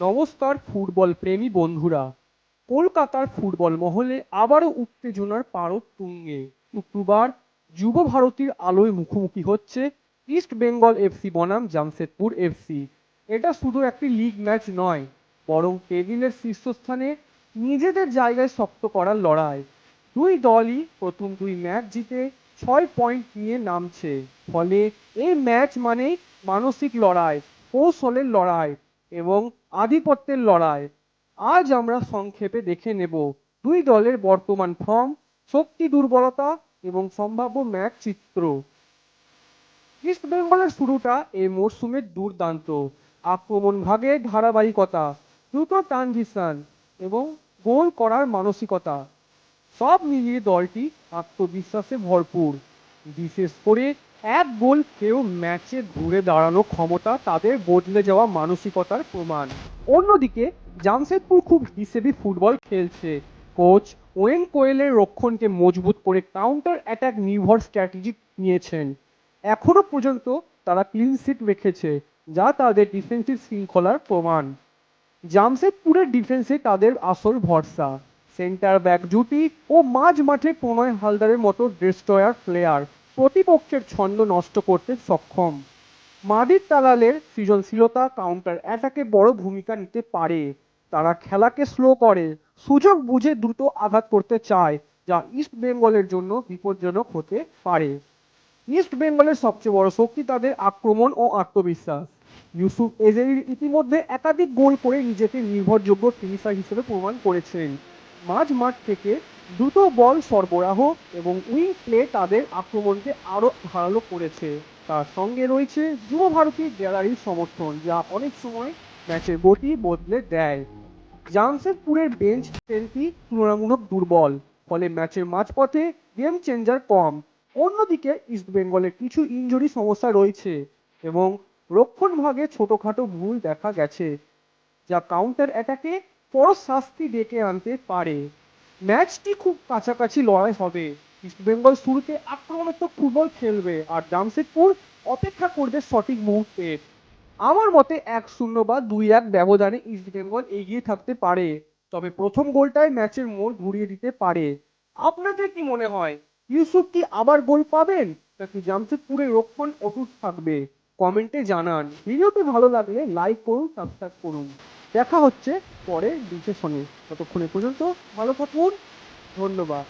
নমস্কার ফুটবল প্রেমী বন্ধুরা। কলকাতার ফুটবল মহলে আবারও উত্তেজনার পারদ তুঙ্গে। শুক্রবার যুব ভারতীর আলোয় মুখোমুখি হচ্ছে ইস্ট বেঙ্গল এফসি বনাম জামশেদপুর এফসি। এটা শুধু একটি লিগ ম্যাচ নয়, বরং টেবিলের শীর্ষস্থানে নিজেদের জায়গায় শক্ত করার লড়াই। দুই দলই প্রথম দুই ম্যাচ জিতে 6 পয়েন্ট নিয়ে নামছে। ফলে এই ম্যাচ মানেই মানসিক লড়াই, কৌশলের লড়াই এবং আধিপত্যের লড়াই। আজ আমরা সংক্ষেপে দেখে নেব দুই দলের বর্তমান ফর্ম, শক্তি দুর্বলতা এবং সম্ভাব্য ম্যাচ চিত্র। ইস্ট বেঙ্গলের শুরুটা এই মরশুমের দুর্দান্ত। আক্রমণ ভাগে ধারাবাহিকতা, দ্রুত ট্রানজিশন এবং গোল করার মানসিকতা, সব মিলিয়ে দলটি আত্মবিশ্বাসে ভরপুর। বিশেষ করে এক গোল কেউ ম্যাচে ঘুরে দাঁড়ানোর ক্ষমতা তাদের বদলে যাওয়া মানসিকতার প্রমাণ। অন্যদিকে জামশেদপুর খুব হিসেবি ফুটবল খেলছে। কোচ ওয়েন কোয়েলের রক্ষণকে মজবুত করে কাউন্টার অ্যাটাক নির্ভর স্ট্র্যাটেজি নিয়েছেন। এখনো পর্যন্ত তারা ক্লিন শিট রেখেছে, যা তাদের ডিফেন্সিভ শৃঙ্খলার প্রমাণ। জামশেদপুরের ডিফেন্সে তাদের আসল ভরসা সেন্টার ব্যাক জুটি ও মাঝ মাঠে প্রণয় হালদারের মতো ডেস্ট্রয়ার প্লেয়ার প্রতিপক্ষের ছন্দ নষ্ট করতে সক্ষম। মাদির তালালের সৃজনশীলতা কাউন্টার অ্যাটাকে বড় ভূমিকা নিতে পারে। তারা খেলাকে স্লো করে, সুযোগ বুঝে দ্রুত আঘাত করতে চায়, যা ইস্ট বেঙ্গলের জন্য বিপজ্জনক হতে পারে। ইস্ট বেঙ্গলের সবচেয়ে বড় শক্তি তাদের আক্রমণ ও আত্মবিশ্বাস। ইউসুফ এজেরি ইতিমধ্যে একাধিক গোল করে নিজেকে নির্ভরযোগ্য ফিনিশার হিসেবে প্রমাণ করেছেন। মাঝ মাঠ থেকে দ্রুত বল সরবরাহ এবং উইং প্লে তাদের আক্রমণকে আরও ধারালো করেছে। তার সঙ্গে রয়েছে যুব ভারতীর গ্যালারির সমর্থন, যা অনেক সময় ম্যাচের গতি বদলে দেয়। জামশেদপুরের বেঞ্চ স্ট্রেংথই তুলনামূলক দুর্বল, ফলে ম্যাচের মাঝপথে গেম চেঞ্জার কম। অন্যদিকে ইস্টবেঙ্গলের কিছু ইনজুরি সমস্যা রয়েছে এবং রক্ষণভাগে ছোটখাটো ভুল দেখা গেছে, যা কাউন্টার অ্যাটাকে বড় শাস্তি ডেকে আনতে পারে। ম্যাচটি খুব কাছাকাছি লড়াই হবে। ইস্টবেঙ্গল শুরুতে আক্রমণাত্মক ফুটবল খেলবে আর জামশেদপুর অপেক্ষা করবে সঠিক মুহূর্তে। আমার মতে 1-0 বা 2-1 ব্যবধানে ইস্টবেঙ্গল এগিয়ে থাকতে পারে, তবে প্রথম গোলটাই ম্যাচের মোড় ঘুরিয়ে দিতে পারে। আপনাদের কি মনে হয়, ইউসুফ কি আবার গোল পাবেন নাকি জামশেদপুরের রক্ষণ অটুট থাকবে? কমেন্টে জানান। ভিডিওটি ভালো লাগলে লাইক করুন, সাবস্ক্রাইব করুন। দেখা হচ্ছে পরে বিশেষণে। ততক্ষণে পর্যন্ত ভালো থাকুন। ধন্যবাদ।